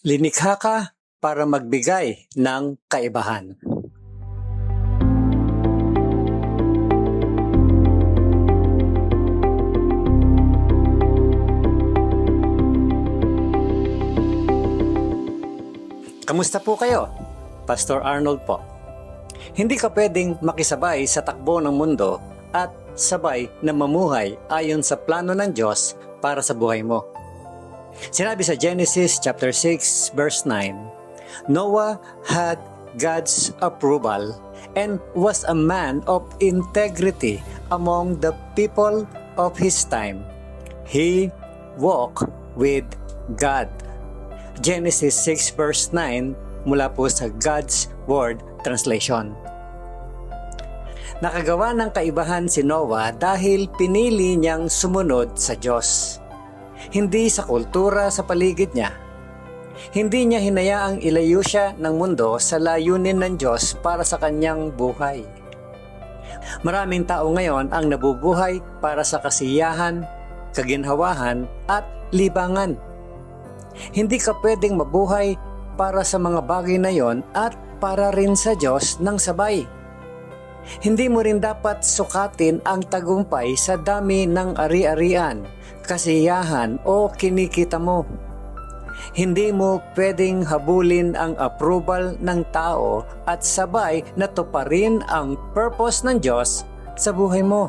Linikha ka para magbigay ng kaibahan. Kamusta po kayo? Pastor Arnold po. Hindi ka pwedeng makisabay sa takbo ng mundo at sabay na mamuhay ayon sa plano ng Diyos para sa buhay mo. Sinabi sa Genesis chapter 6 verse 9, Noah had God's approval and was a man of integrity among the people of his time. He walked with God. Genesis 6 verse 9 mula po sa God's Word Translation. Nakagawa ng kaibahan si Noah dahil pinili niyang sumunod sa Diyos. Hindi sa kultura sa paligid niya. Hindi niya hinayaang ilayo siya ng mundo sa layunin ng Diyos para sa kanyang buhay. Maraming tao ngayon ang nabubuhay para sa kasiyahan, kaginhawahan at libangan. Hindi ka pwedeng mabuhay para sa mga bagay na yon at para rin sa Diyos ng sabay. Hindi mo rin dapat sukatin ang tagumpay sa dami ng ari-arian, kasiyahan o kinikita mo. Hindi mo pwedeng habulin ang approval ng tao at sabay na tuparin ang purpose ng Diyos sa buhay mo.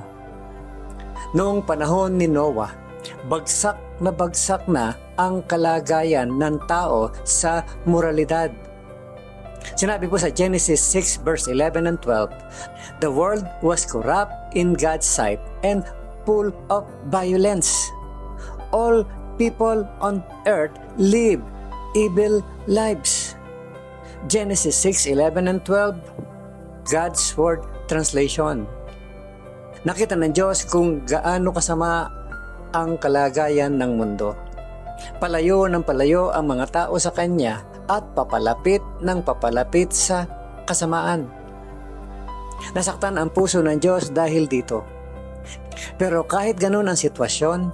Noong panahon ni Noah, bagsak na ang kalagayan ng tao sa moralidad. Sinabi po sa Genesis 6 verse 11 and 12, The world was corrupt in God's sight and full of violence. All people on earth live evil lives. Genesis 6:11 and 12, God's Word Translation. Nakita ng Diyos kung gaano kasama ang kalagayan ng mundo. Palayo ng palayo ang mga tao sa Kanya at papalapit ng papalapit sa kasamaan. Nasaktan ang puso ng Diyos dahil dito. Pero kahit ganun ang sitwasyon,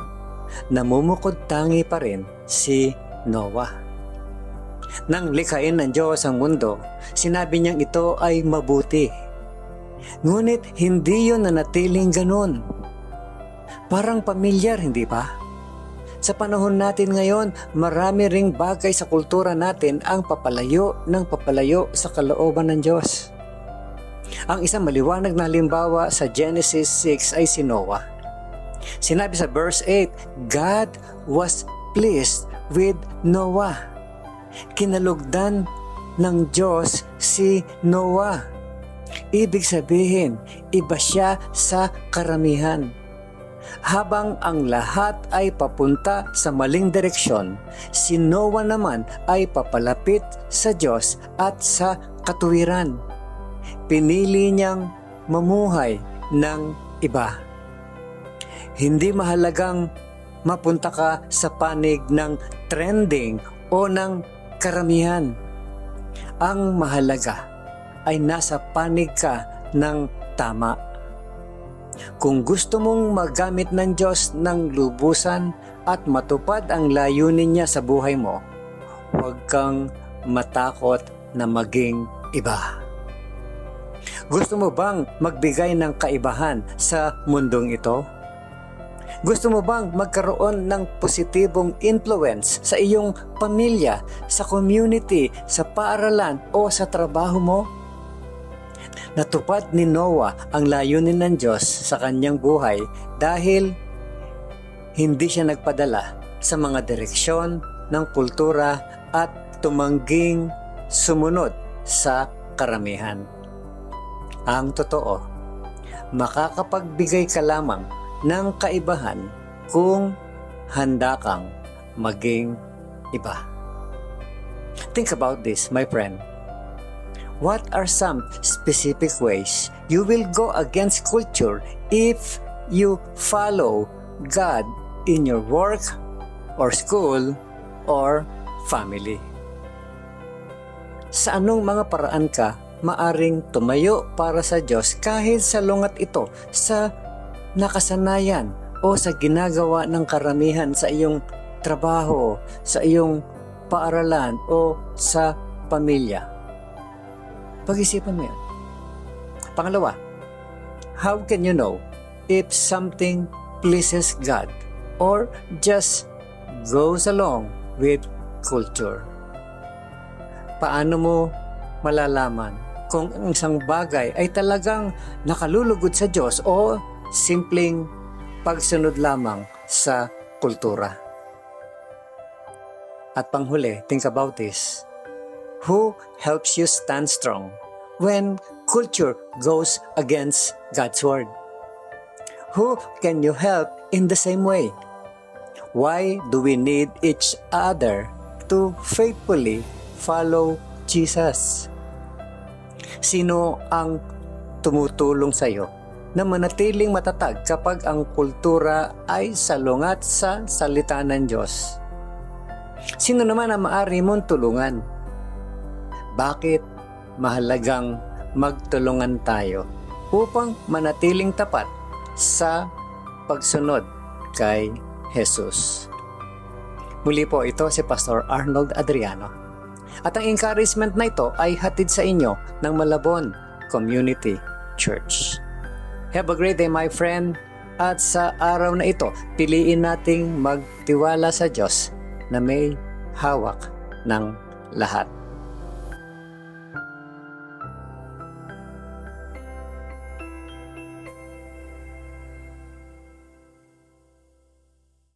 namumukod tangi pa rin si Noah. Nang likhain ng Diyos ang mundo, sinabi niyang ito ay mabuti. Ngunit hindi yun nanatiling ganun. Parang pamilyar, hindi ba? Sa panahon natin ngayon, marami ring bagay sa kultura natin ang papalayo sa kalooban ng Diyos. Ang isang maliwanag na halimbawa sa Genesis 6 ay si Noah. Sinabi sa verse 8, God was pleased with Noah. Kinalugdan ng Diyos si Noah. Ibig sabihin, iba siya sa karamihan. Habang ang lahat ay papunta sa maling direksyon, si Noah naman ay papalapit sa Diyos at sa katuwiran. Pinili niyang mamuhay ng iba. Hindi mahalagang mapunta ka sa panig ng trending o ng karamihan. Ang mahalaga ay nasa panig ka ng tama. Kung gusto mong magamit ng Diyos ng lubusan at matupad ang layunin niya sa buhay mo, huwag kang matakot na maging iba. Gusto mo bang magbigay ng kaibahan sa mundong ito? Gusto mo bang magkaroon ng positibong influence sa iyong pamilya, sa community, sa paaralan o sa trabaho mo? Natupad ni Noah ang layunin ng Diyos sa kanyang buhay dahil hindi siya nagpadala sa mga direksyon ng kultura at tumangging sumunod sa karamihan. Ang totoo, makakapagbigay ka lamang ng kaibahan kung handa kang maging iba. Think about this, my friend. What are some specific ways you will go against culture if you follow God in your work or school or family? Sa anong mga paraan ka maaring tumayo para sa Diyos kahit sa lungat ito sa nakasanayan o sa ginagawa ng karamihan sa iyong trabaho, sa iyong paaralan o sa pamilya. Pag-isipan mo yan. Pangalawa, how can you know if something pleases God or just goes along with culture? Paano mo malalaman kung ang isang bagay ay talagang nakalulugod sa Diyos o simpleng pagsunod lamang sa kultura? At panghuli, think about this. Who helps you stand strong when culture goes against God's word? Who can you help in the same way? Why do we need each other to faithfully follow Jesus? Sino ang tumutulong sa iyo na manatiling matatag kapag ang kultura ay salungat sa salita ng Diyos? Sino naman ang maaari mong tulungan? Bakit mahalagang magtulungan tayo upang manatiling tapat sa pagsunod kay Jesus? Muli po, ito si Pastor Arnold Adriano. At ang encouragement na ito ay hatid sa inyo ng Malabon Community Church. Have a great day, my friend. At sa araw na ito, piliin nating magtiwala sa Diyos na may hawak ng lahat.